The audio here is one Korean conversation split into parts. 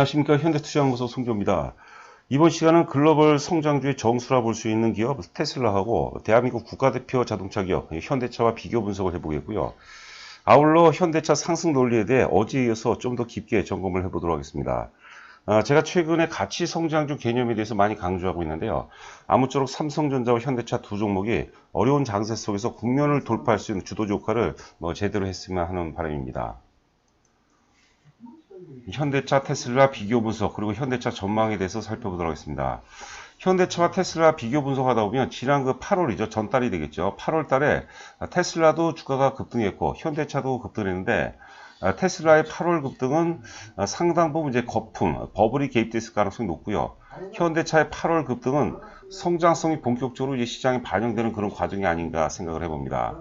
안녕하십니까. 현대투자연구소 송조입니다. 이번 시간은 글로벌 성장주의 정수라 볼 수 있는 기업 테슬라하고 대한민국 국가대표 자동차 기업 현대차와 비교 분석을 해보겠고요. 아울러 현대차 상승 논리에 대해 어제에 이어서 좀 더 깊게 점검을 해보도록 하겠습니다. 제가 최근에 가치 성장주 개념에 대해서 많이 강조하고 있는데요. 아무쪼록 삼성전자와 현대차 두 종목이 어려운 장세 속에서 국면을 돌파할 수 있는 주도주 역할을 제대로 했으면 하는 바람입니다. 현대차, 테슬라 비교 분석 그리고 현대차 전망에 대해서 살펴보도록 하겠습니다. 현대차와 테슬라 비교 분석하다 보면 지난 8월이죠. 전달이 되겠죠. 8월 달에 테슬라도 주가가 급등했고 현대차도 급등했는데 테슬라의 8월 급등은 상당 부분 이제 거품, 버블이 개입됐을 가능성이 높고요. 현대차의 8월 급등은 성장성이 본격적으로 이제 시장에 반영되는 그런 과정이 아닌가 생각을 해봅니다.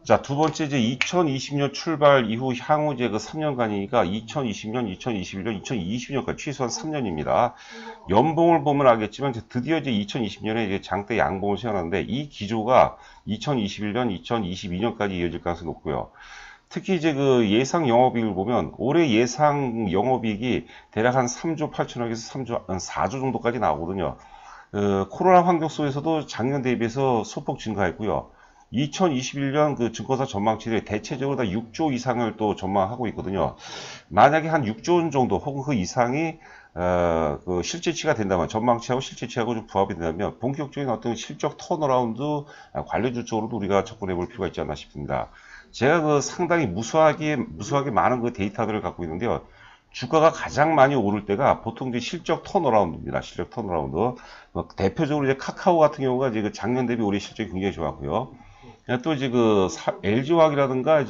자, 두 번째 이제 2020년 출발 이후 향후 이제 3년간이니까 2020년, 2021년, 2022년까지 최소한 3년입니다. 연봉을 보면 알겠지만 드디어 이제 2020년에 이제 장대 양봉을 세워놨는데 이 기조가 2021년, 2022년까지 이어질 가능성이 높고요. 특히 이제 예상 영업이익을 보면 올해 예상 영업이익이 대략 한 3조 8천억에서 4조 정도까지 나오거든요. 코로나 환경 속에서도 작년 대비해서 소폭 증가했고요. 2021년 증권사 전망치를 대체적으로 다 6조 이상을 또 전망하고 있거든요. 만약에 한 6조 원 정도 혹은 그 이상이 실제치가 된다면 전망치하고 실제치하고 좀 부합이 된다면 본격적인 어떤 실적 턴어라운드 관련주 쪽으로도 우리가 접근해 볼 필요가 있지 않나 싶습니다. 제가 상당히 무수하게 많은 데이터들을 갖고 있는데요. 주가가 가장 많이 오를 때가 보통 이제 실적 턴어라운드입니다. 실적 턴어라운드. 대표적으로 이제 카카오 같은 경우가 이제 작년 대비 올해 실적이 굉장히 좋았고요. 또 이제 LG화학이라든가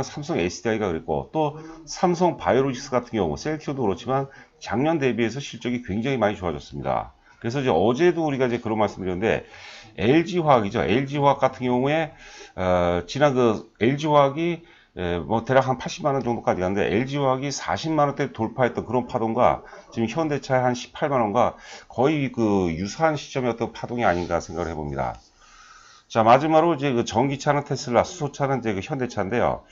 삼성 SDI가 그랬고 또 삼성 바이오로직스 같은 경우 셀티오도 그렇지만 작년 대비해서 실적이 굉장히 많이 좋아졌습니다. 그래서 이제 어제도 우리가 이제 그런 말씀드렸는데 LG화학이죠. LG화학 같은 경우에 지난 LG화학이 대략 한 80만 원 정도까지 갔는데 LG화학이 40만 원대 돌파했던 그런 파동과 지금 현대차의 한 18만 원과 거의 유사한 시점의 어떤 파동이 아닌가 생각을 해봅니다. 자, 마지막으로 이제 전기차는 테슬라, 수소차는 이제 현대차인데요.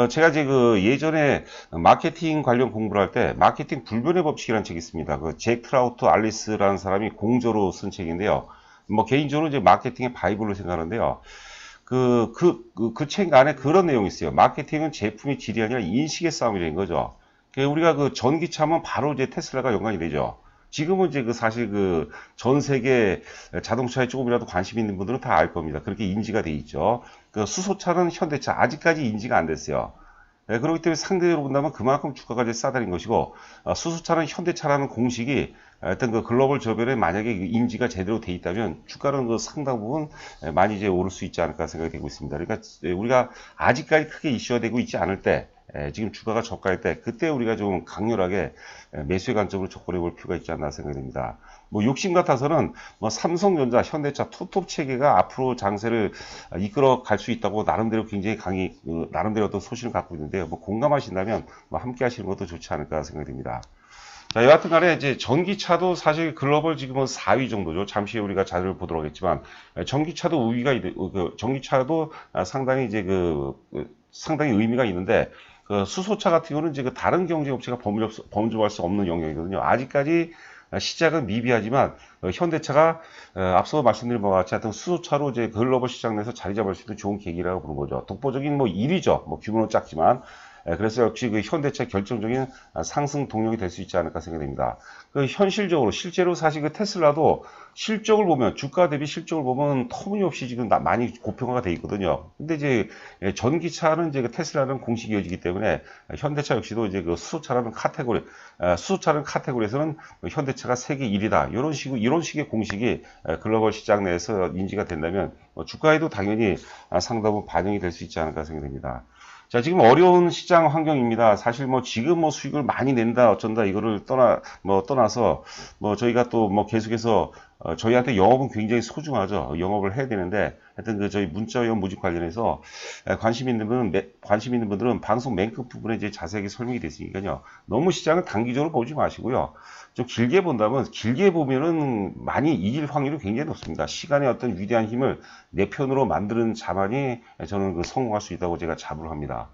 제가 이제 예전에 마케팅 관련 공부를 할 때 마케팅 불변의 법칙이라는 책이 있습니다. 잭 트라우트 알리스라는 사람이 공저로 쓴 책인데요. 개인적으로 이제 마케팅의 바이블로 생각하는데요. 그 책 안에 그런 내용이 있어요. 마케팅은 제품의 질이 아니라 인식의 싸움이라는 거죠. 우리가 전기차면 바로 이제 테슬라가 연관이 되죠. 지금은 이제 사실 전 세계 자동차에 조금이라도 관심 있는 분들은 다 알 겁니다. 그렇게 인지가 돼 있죠. 수소차는 현대차 아직까지 인지가 안 됐어요. 그렇기 때문에 상대적으로 본다면 그만큼 주가가 이제 싸다는 것이고 수소차는 현대차라는 공식이 어떤 글로벌 저변에 만약에 인지가 제대로 돼 있다면 주가는 상당 부분 많이 이제 오를 수 있지 않을까 생각이 되고 있습니다. 그러니까 우리가 아직까지 크게 이슈화되고 있지 않을 때 지금 주가가 저가일 때 그때 우리가 좀 강렬하게 매수의 관점으로 접근해 볼 필요가 있지 않나 생각이 듭니다. 욕심 같아서는 삼성전자, 현대차 투톱 체계가 앞으로 장세를 이끌어 갈 수 있다고 나름대로 굉장히 나름대로 어떤 소신을 갖고 있는데요. 공감하신다면 함께 하시는 것도 좋지 않을까 생각이 듭니다. 자, 여하튼 간에 이제 전기차도 사실 글로벌 지금은 4위 정도죠. 잠시 후에 우리가 자료를 보도록 하겠지만 전기차도 전기차도 상당히 이제 상당히 의미가 있는데 수소차 같은 경우는 이제 다른 경쟁업체가 범접할 수 없는 영역이거든요. 아직까지 시작은 미비하지만 현대차가 앞서 말씀드린 바와 같이 하여튼 수소차로 이제 글로벌 시장 내에서 자리 잡을 수 있는 좋은 계기라고 보는 거죠. 독보적인 1위죠. 규모는 작지만. 그래서 역시 현대차 결정적인 상승 동력이 될 수 있지 않을까 생각됩니다. 실제로 사실 테슬라도 실적을 보면, 주가 대비 실적을 보면 터무니없이 지금 많이 고평가가 돼 있거든요. 근데 이제 전기차는 이제 테슬라는 공식이 이어지기 때문에 현대차 역시도 이제 수소차라는 카테고리에서는 현대차가 세계 1위다. 이런 식의 공식이 글로벌 시장 내에서 인지가 된다면 주가에도 당연히 상당 부분 반영이 될 수 있지 않을까 생각됩니다. 자, 지금 어려운 시장 환경입니다. 사실 지금 수익을 많이 낸다, 어쩐다, 이거를 떠나서, 저희가 또 계속해서, 저희한테 영업은 굉장히 소중하죠. 영업을 해야 되는데, 하여튼 저희 문자위원 모집 관련해서, 관심 있는 분들은 방송 맨 끝 부분에 이제 자세하게 설명이 됐으니까요. 너무 시장을 단기적으로 보지 마시고요. 좀 길게 보면은 많이 이길 확률이 굉장히 높습니다. 시간의 어떤 위대한 힘을 내 편으로 만드는 자만이 저는 성공할 수 있다고 제가 자부를 합니다.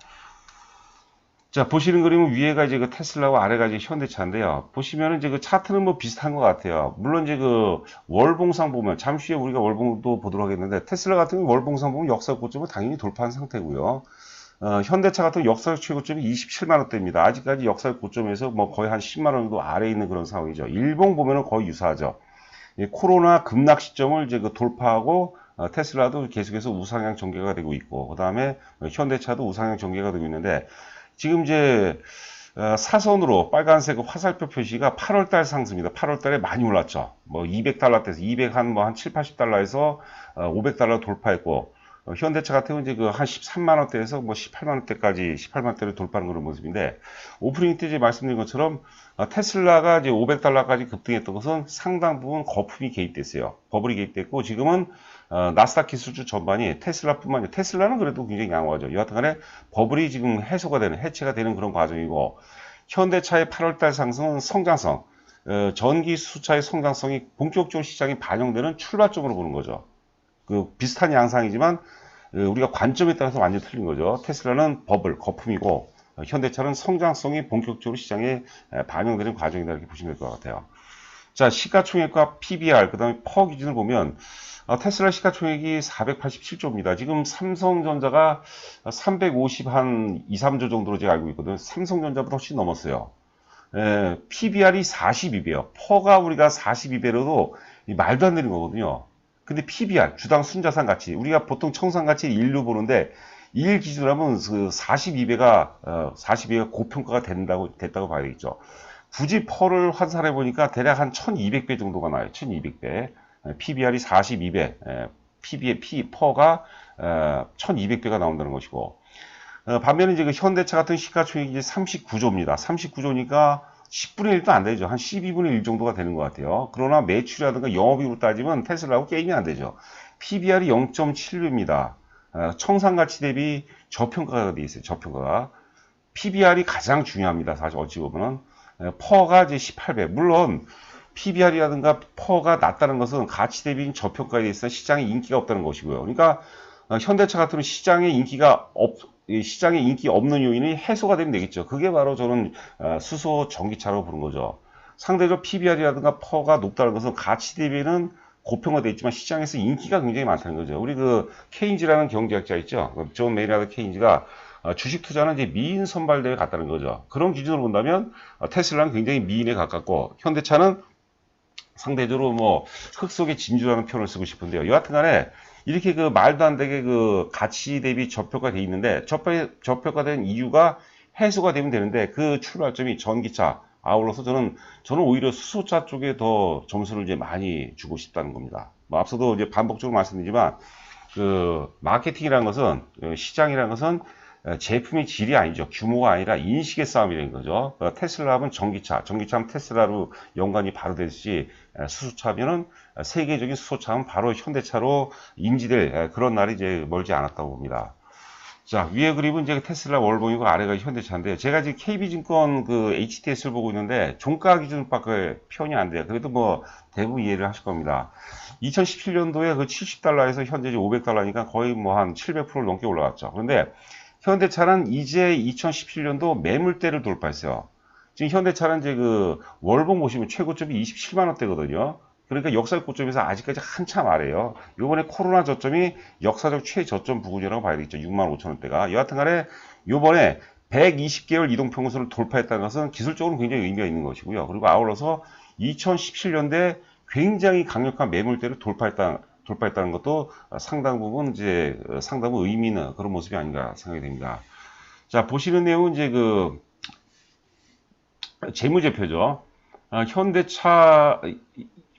자, 보시는 그림은 위에가 이제 그 테슬라와 아래가 이제 현대차인데요. 보시면은 이제 그 차트는 뭐 비슷한 것 같아요. 물론 이제 그 월봉상 보면, 잠시 후에 우리가 월봉도 보도록 하겠는데, 테슬라 같은 경우 월봉상 보면 역사 고점을 당연히 돌파한 상태고요. 현대차 같은 역사 최고점이 27만원대입니다. 아직까지 역사 고점에서 뭐 거의 한 10만원 정도 아래에 있는 그런 상황이죠. 일봉 보면은 거의 유사하죠. 코로나 급락 시점을 이제 그 돌파하고, 테슬라도 계속해서 우상향 전개가 되고 있고, 그 다음에 현대차도 우상향 전개가 되고 있는데, 지금 이제 사선으로 빨간색 화살표 표시가 8월달 상승입니다. 8월달에 많이 올랐죠. 뭐 200달러대에서 200 한 뭐 한 7, 80달러에서 500달러 돌파했고, 현대차 같은 경우는 이제 그 한 13만 원대에서 뭐 18만 원대까지 18만 원대를 돌파하는 그런 모습인데, 오프닝 때 이제 말씀드린 것처럼 테슬라가 이제 500달러까지 급등했던 것은 상당 부분 거품이 개입됐어요. 버블이 개입됐고, 지금은 나스닥 기술주 전반이 테슬라뿐만 아니라, 테슬라는 그래도 굉장히 양호하죠. 여하튼간에 버블이 지금 해소가 되는, 해체가 되는 그런 과정이고, 현대차의 8월달 상승은 성장성, 전기 수차의 성장성이 본격적으로 시장에 반영되는 출발점으로 보는 거죠. 그 비슷한 양상이지만 우리가 관점에 따라서 완전히 틀린 거죠. 테슬라는 버블, 거품이고, 현대차는 성장성이 본격적으로 시장에 반영되는 과정이다, 이렇게 보시면 될 것 같아요. 자, 시가총액과 PBR, 그 다음에 퍼 기준을 보면, 테슬라 시가총액이 487조입니다. 지금 삼성전자가 350 한 2, 3조 정도로 제가 알고 있거든요. 삼성전자보다 훨씬 넘었어요. PBR이 42배요. 퍼가 우리가 42배로도 말도 안 되는 거거든요. 근데 PBR, 주당 순자산 가치, 우리가 보통 청산 가치 1로 보는데, 1 기준으로 하면 그 42배가 고평가가 됐다고 봐야 되겠죠. 굳이 퍼를 환산해 보니까 대략 한 1200배 정도가 나와요. 1200배. PBR이 42배, 퍼가 1200배가 나온다는 것이고, 반면에 이제 그 현대차 같은 시가총액이 이제 39조입니다. 39조니까 10분의 1도 안 되죠. 한 12분의 1 정도가 되는 것 같아요. 그러나 매출이라든가 영업이익으로 따지면 테슬라하고 게임이 안 되죠. PBR이 0.7배입니다. 청산가치 대비 저평가가 되어 있어요. 저평가가. PBR이 가장 중요합니다. 사실 어찌 보면은. 퍼가 이제 18배. 물론 PBR이라든가 퍼가 낮다는 것은 가치 대비 저평가에 대해서 시장에 인기가 없다는 것이고요. 그러니까 현대차 같은 시장에 시장에 인기 없는 요인이 해소가 되면 되겠죠. 그게 바로 저는 수소 전기차라고 부른 거죠. 상대적으로 PBR이라든가 퍼가 높다는 것은 가치 대비는 고평가되어 있지만 시장에서 인기가 굉장히 많다는 거죠. 우리 그 케인즈라는 경제학자 있죠. 존 메이나드 케인즈가 주식 투자는 이제 미인 선발대에 같다는 거죠. 그런 기준으로 본다면 테슬라는 굉장히 미인에 가깝고, 현대차는 상대적으로 뭐 흙 속의 진주라는 표현을 쓰고 싶은데요. 여하튼간에 이렇게 그 말도 안 되게 그 가치 대비 저평가돼 있는데, 저평가된 이유가 해소가 되면 되는데, 그 출발점이 전기차. 아울러서 저는 오히려 수소차 쪽에 더 점수를 이제 많이 주고 싶다는 겁니다. 뭐 앞서도 이제 반복적으로 말씀드리지만, 그 마케팅이라는 것은, 시장이라는 것은 제품의 질이 아니죠. 규모가 아니라 인식의 싸움이라는 거죠. 테슬라 하면 전기차하면 테슬라로 연관이 바로 되듯이, 수소차면은 세계적인 수소차는 바로 현대차로 인지될 그런 날이 이제 멀지 않았다고 봅니다. 자, 위에 그림은 이제 테슬라 월봉이고 아래가 현대차인데, 제가 지금 KB증권 그 HTS를 보고 있는데 종가 기준밖에 표현이 안 돼요. 그래도 뭐 대부분 이해를 하실 겁니다. 2017년도에 그 70달러에서 현재 500달러니까 거의 뭐 한 700%를 넘게 올라갔죠. 그런데 현대차는 이제 2017년도 매물대를 돌파했어요. 지금 현대차는 이제 그 월봉 보시면 최고점이 27만 원대거든요. 그러니까 역사적 고점에서 아직까지 한참 아래요. 요번에 코로나 저점이 역사적 최저점 부근이라고 봐야 되겠죠. 6만 5천 원대가. 여하튼간에 요번에 120개월 이동평균선을 돌파했다는 것은 기술적으로 굉장히 의미가 있는 것이고요. 그리고 아울러서 2017년대 굉장히 강력한 매물대를 돌파했다는 것도 상당 부분 의미 있는 그런 모습이 아닌가 생각이 됩니다. 자, 보시는 내용은 이제 그 재무제표죠. 현대차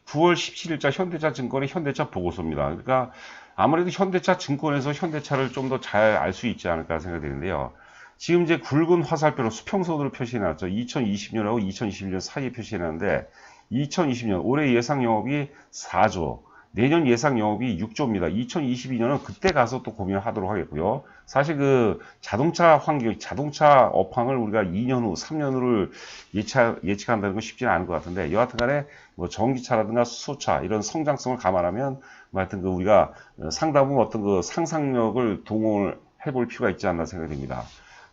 9월 17일자 현대차 증권의 현대차 보고서입니다. 그러니까 아무래도 현대차 증권에서 현대차를 좀 더 잘 알 수 있지 않을까 생각이 되는데요. 지금 이제 굵은 화살표로 수평선으로 표시해놨죠. 2020년하고 2021년 사이에 표시해놨는데, 2020년 올해 예상 영업이 4조, 내년 예상 영업이 6조입니다. 2022년은 그때 가서 또 고민을 하도록 하겠고요. 사실 그 자동차 업황을 우리가 2년 후, 3년 후를 예측한다는 건 쉽지는 않은 것 같은데, 여하튼 간에 뭐 전기차라든가 수소차 이런 성장성을 감안하면 뭐 하여튼 그 우리가 상당 부분 어떤 그 상상력을 동원을 해볼 필요가 있지 않나 생각이 됩니다.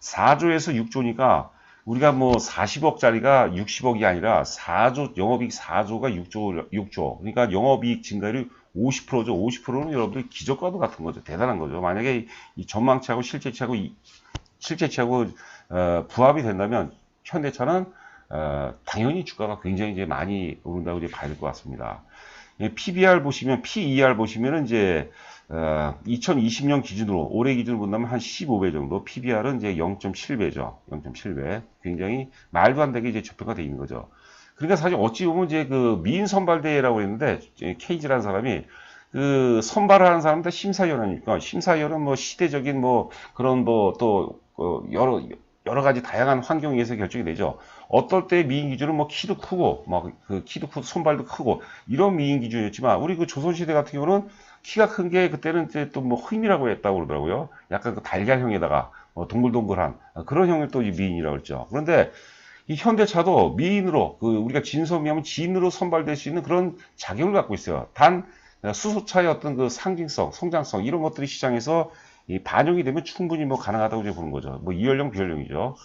4조에서 6조니까 우리가 뭐 40억짜리가 60억이 아니라 4조, 영업이익 4조가 6조. 그러니까 영업이익 증가율이 50%죠. 50%는 여러분들 기적과도 같은 거죠. 대단한 거죠. 만약에 이 전망치하고 실제치하고 부합이 된다면 현대차는 당연히 주가가 굉장히 이제 많이 오른다고 이제 봐야 될 것 같습니다. PBR 보시면, PER 보시면은 이제 2020년 기준으로, 올해 기준으로 본다면 한 15배 정도, PBR은 이제 0.7배죠. 0.7배. 굉장히 말도 안 되게 이제 저평가되어 있는 거죠. 그러니까 사실 어찌 보면 이제 그 미인 선발대회라고 했는데, 케이지라는 사람이 그 선발하는 사람들 심사위원이니까, 심사위원은 뭐 시대적인 뭐 그런 뭐 또 여러 가지 다양한 환경에서 결정이 되죠. 어떨 때 미인 기준은 뭐 키도 크고, 막 그 키도 크고, 손발도 크고, 이런 미인 기준이었지만, 우리 그 조선시대 같은 경우는 키가 큰 게 그때는 이제 또 뭐 흠이라고 했다고 그러더라고요. 약간 그 달걀형에다가 동글동글한 그런 형을 또 미인이라고 했죠. 그런데 이 현대차도 미인으로, 그 우리가 진섬이하면 진으로 선발될 수 있는 그런 작용을 갖고 있어요. 단, 수소차의 어떤 그 상징성, 성장성, 이런 것들이 시장에서 이 반영이 되면 충분히 뭐 가능하다고 이제 보는 거죠. 뭐 이연령, 비연령이죠.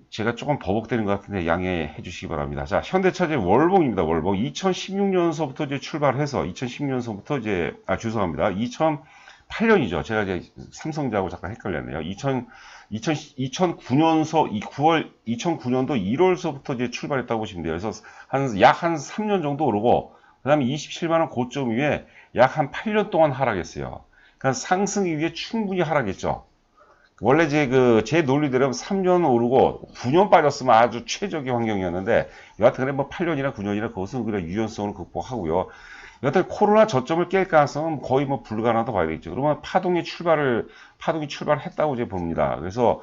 제가 조금 버벅대는 것 같은데 양해해 주시기 바랍니다. 자, 현대차 이제 월봉입니다. 월봉. 2016년서부터 이제 출발해서 2016년서부터 이제 죄송합니다. 2008년이죠. 제가 이제 삼성자하고 잠깐 헷갈렸네요. 2009년서 2009년도 1월서부터 이제 출발했다고 보시면 돼요. 그래서 약 한 3년 정도 오르고 그다음에 27만 원 고점 위에 약 한 8년 동안 하락했어요. 그러니까 상승 이후에 충분히 하락했죠. 원래 제 논리대로 3년 오르고 9년 빠졌으면 아주 최적의 환경이었는데, 여하튼 뭐 8년이나 9년이나 그것은 그냥 유연성을 극복하고요. 여하튼 코로나 저점을 깰 가능성은 거의 뭐 불가능하다고 봐야 되겠죠. 그러면 파동이 출발했다고 이제 봅니다. 그래서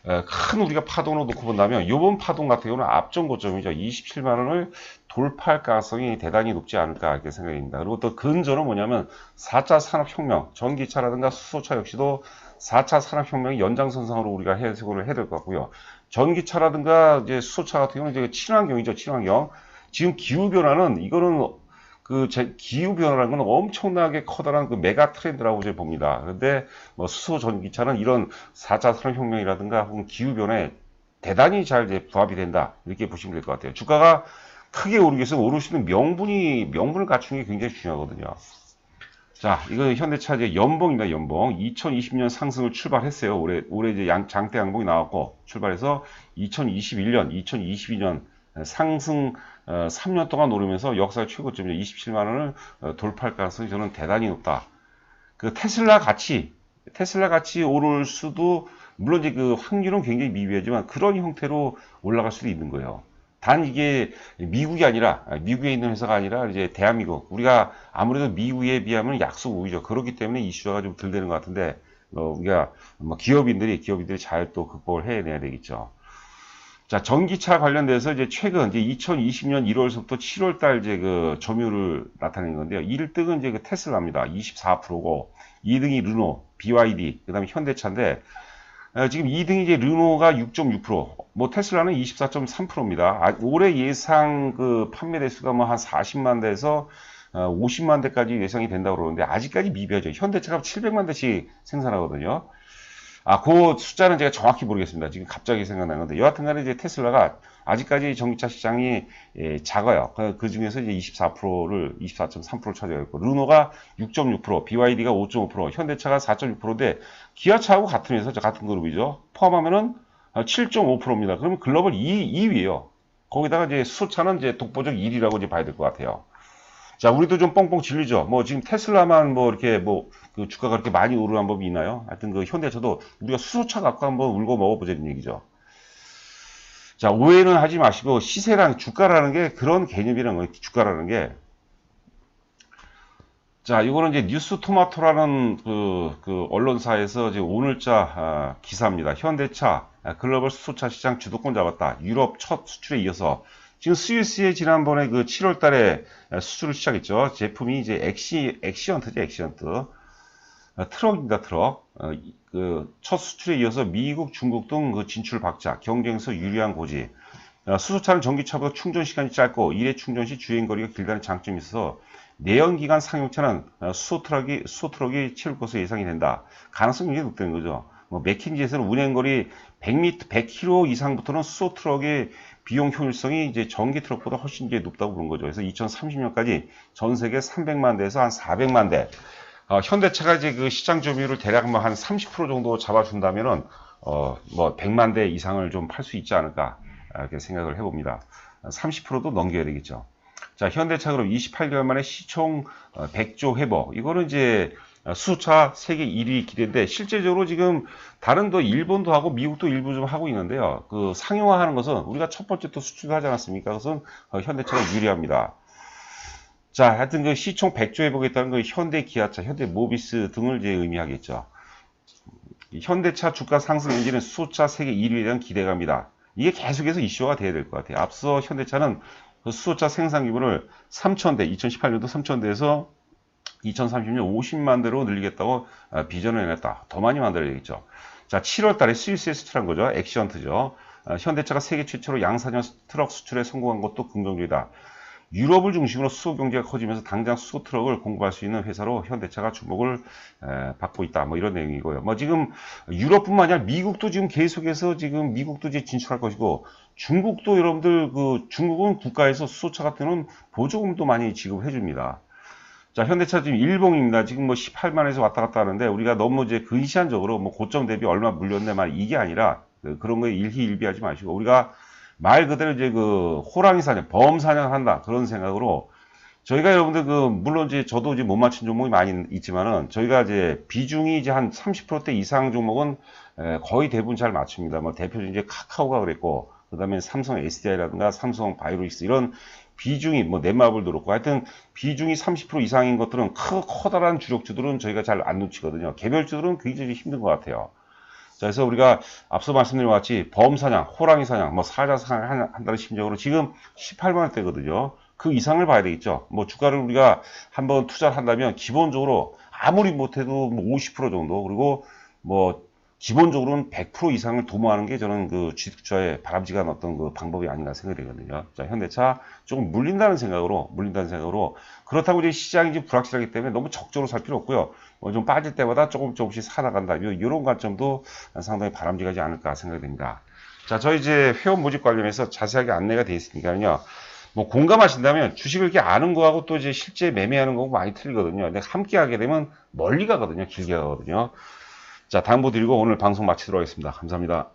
큰 우리가 파동으로 놓고 본다면 이번 파동 같은 경우는 앞전 고점이죠. 27만 원을 돌파할 가능성이 대단히 높지 않을까 이렇게 생각입니다. 그리고 또 근저는 뭐냐면 4차 산업혁명, 전기차라든가 수소차 역시도 4차 산업혁명의 연장선상으로 우리가 해석을 해야 될 것 같고요. 전기차라든가 이제 수소차 같은 경우는 이제 친환경이죠. 친환경. 지금 기후변화는 이거는 기후변화라는 건 엄청나게 커다란 그 메가 트렌드라고 이제 봅니다. 그런데 뭐 수소 전기차는 이런 4차 산업혁명이라든가 혹은 기후변화에 대단히 잘 이제 부합이 된다. 이렇게 보시면 될 것 같아요. 주가가 크게 오르기 위해서 오를 수 있는 명분을 갖추는 게 굉장히 중요하거든요. 자, 이거 현대차 이제 연봉입니다. 연봉. 2020년 상승을 출발했어요. 올해 이제 장대 양봉이 나왔고 출발해서 2021년, 2022년 상승 3년 동안 오르면서 역사 최고점이죠. 27만 원을 돌파할 가능성이 저는 대단히 높다. 그 테슬라 같이 오를 수도, 물론 이제 그 확률은 굉장히 미비하지만 그런 형태로 올라갈 수도 있는 거예요. 단 이게 미국이 아니라, 미국에 있는 회사가 아니라 이제 대한민국, 우리가 아무래도 미국에 비하면 약속 우위죠. 그렇기 때문에 이슈가 좀 덜 되는 것 같은데, 우리가 뭐 기업인들이 잘 또 극복을 해내야 되겠죠. 자, 전기차 관련돼서 이제 최근 이제 2020년 1월부터 7월달 이제 그 점유율을 나타낸 건데요. 1등은 이제 그 테슬라입니다. 24%고, 2등이 르노, BYD, 그 다음에 현대차인데, 지금 2등이 이제 르노가 6.6%, 뭐 테슬라는 24.3%입니다. 올해 예상 그 판매 대수가 뭐 한 40만 대에서 50만 대까지 예상이 된다고 그러는데 아직까지 미비하죠. 현대차가 700만 대씩 생산하거든요. 그 숫자는 제가 정확히 모르겠습니다. 지금 갑자기 생각난 건데 여하튼 간에 이제 테슬라가 아직까지 전기차 시장이 작아요. 그 중에서 이제 24.3%를 차지하고 있고, 르노가 6.6%, BYD가 5.5%, 현대차가 4.6%인데 기아차하고 같은 회사, 같은 그룹이죠. 포함하면은 7.5%입니다. 그러면 글로벌 2위예요. 거기다가 이제 수소차는 이제 독보적 1위라고 이제 봐야 될 것 같아요. 자, 우리도 좀 뻥뻥 질리죠. 뭐 지금 테슬라만 뭐 이렇게 뭐 그 주가가 그렇게 많이 오르는 법이 있나요? 하여튼 그 현대차도 우리가 수소차 갖고 한번 울고 먹어보자는 얘기죠. 자, 오해는 하지 마시고 시세랑 주가라는 게 그런 개념이라는 거예요. 주가라는 게. 자, 이거는 이제 뉴스 토마토라는 그 언론사에서 이제 오늘자 기사입니다. 현대차 글로벌 수소차 시장 주도권 잡았다. 유럽 첫 수출에 이어서 지금 스위스에 지난번에 그 7월 달에 수출을 시작했죠. 제품이 이제 엑시언트죠. 엑시언트. 트럭입니다. 트럭. 그 첫 수출에 이어서 미국, 중국 등 그 진출 박자, 경쟁에서 유리한 고지. 수소차는 전기차보다 충전 시간이 짧고 일회 충전 시 주행거리가 길다는 장점이 있어서 내연기관 상용차는 수소 트럭이 채울 것으로 예상이 된다. 가능성이 굉장히 높다는 거죠. 뭐 맥킨지에서는 운행거리 100m, 100km 이상부터는 수소 트럭의 비용 효율성이 이제 전기 트럭보다 훨씬 이제 높다고 보는 거죠. 그래서 2030년까지 전 세계 300만 대에서 한 400만 대. 현대차가 이제 그 시장 점유율을 대략 뭐 한 30% 정도 잡아준다면은, 뭐 100만 대 이상을 좀 팔 수 있지 않을까, 이렇게 생각을 해봅니다. 30%도 넘겨야 되겠죠. 자, 현대차 그럼 28개월 만에 시총 100조 회복. 이거는 이제 수소차 세계 1위 기대인데, 실제적으로 지금 다른 도 일본도 하고 미국도 일부 좀 하고 있는데요. 그 상용화하는 것은 우리가 첫 번째 또 수출하지 않았습니까? 그것은 현대차가 유리합니다. 자, 하여튼 그 시총 100조 회복했다는 그 현대 기아차, 현대 모비스 등을 이제 의미하겠죠. 현대차 주가 상승 엔진은 수소차 세계 1위에 대한 기대감이다. 이게 계속해서 이슈가 돼야 될 것 같아요. 앞서 현대차는 그 수소차 생산 규모를 3,000대, 2018년도 3,000대에서 2030년 50만 대로 늘리겠다고 비전을 해냈다. 더 많이 만들어야 되겠죠. 자, 7월 달에 스위스에 수출한 거죠. 액시언트죠. 현대차가 세계 최초로 양산형 트럭 수출에 성공한 것도 긍정적이다. 유럽을 중심으로 수소 경제가 커지면서 당장 수소 트럭을 공급할 수 있는 회사로 현대차가 주목을 받고 있다. 뭐 이런 내용이고요. 뭐 지금 유럽뿐만 아니라 미국도 지금 계속해서 지금 미국도 이제 진출할 것이고, 중국도 여러분들 그 중국은 국가에서 수소차 같은 경우는 보조금도 많이 지급해 줍니다. 자, 현대차 지금 일봉입니다. 지금 뭐 18만에서 왔다 갔다 하는데, 우리가 너무 이제 근시안적으로 뭐 고점 대비 얼마 물렸네 말 이게 아니라 그런 거에 일희일비하지 마시고, 우리가 말 그대로 이제 그 호랑이 사냥, 범 사냥한다 그런 생각으로, 저희가 여러분들 그 물론 이제 저도 이제 못 맞춘 종목이 많이 있지만은, 저희가 이제 비중이 이제 한 30% 이상 종목은 거의 대부분 잘 맞춥니다. 뭐 대표적인 이제 카카오가 그랬고, 그다음에 삼성 SDI라든가 삼성 바이오로직스 이런 비중이 뭐 넷마블도 그렇고, 하여튼 비중이 30% 이상인 것들은 커다란 주력주들은 저희가 잘 안 놓치거든요. 개별주들은 굉장히 힘든 것 같아요. 자, 그래서 우리가 앞서 말씀드린 것 같이 범사냥, 호랑이 사냥, 뭐 사자사냥 한다는 심정으로 지금 18만 원대거든요. 그 이상을 봐야 되겠죠. 뭐 주가를 우리가 한번 투자를 한다면 기본적으로 아무리 못해도 뭐 50% 정도, 그리고 뭐 기본적으로는 100% 이상을 도모하는 게 저는 그 주식투자의 바람직한 어떤 그 방법이 아닌가 생각이 되거든요. 자, 현대차 조금 물린다는 생각으로, 그렇다고 이제 시장이 좀 불확실하기 때문에 너무 적극적으로 살 필요 없고요. 뭐 좀 빠질 때마다 조금씩 사나간다. 이런 관점도 상당히 바람직하지 않을까 생각이 됩니다. 자, 저희 이제 회원 모집 관련해서 자세하게 안내가 되어 있으니까요. 뭐 공감하신다면, 주식을 이렇게 아는 거하고 또 이제 실제 매매하는 거하고 많이 틀리거든요. 근데 함께 하게 되면 멀리 가거든요. 길게 가거든요. 자, 당부 드리고 오늘 방송 마치도록 하겠습니다. 감사합니다.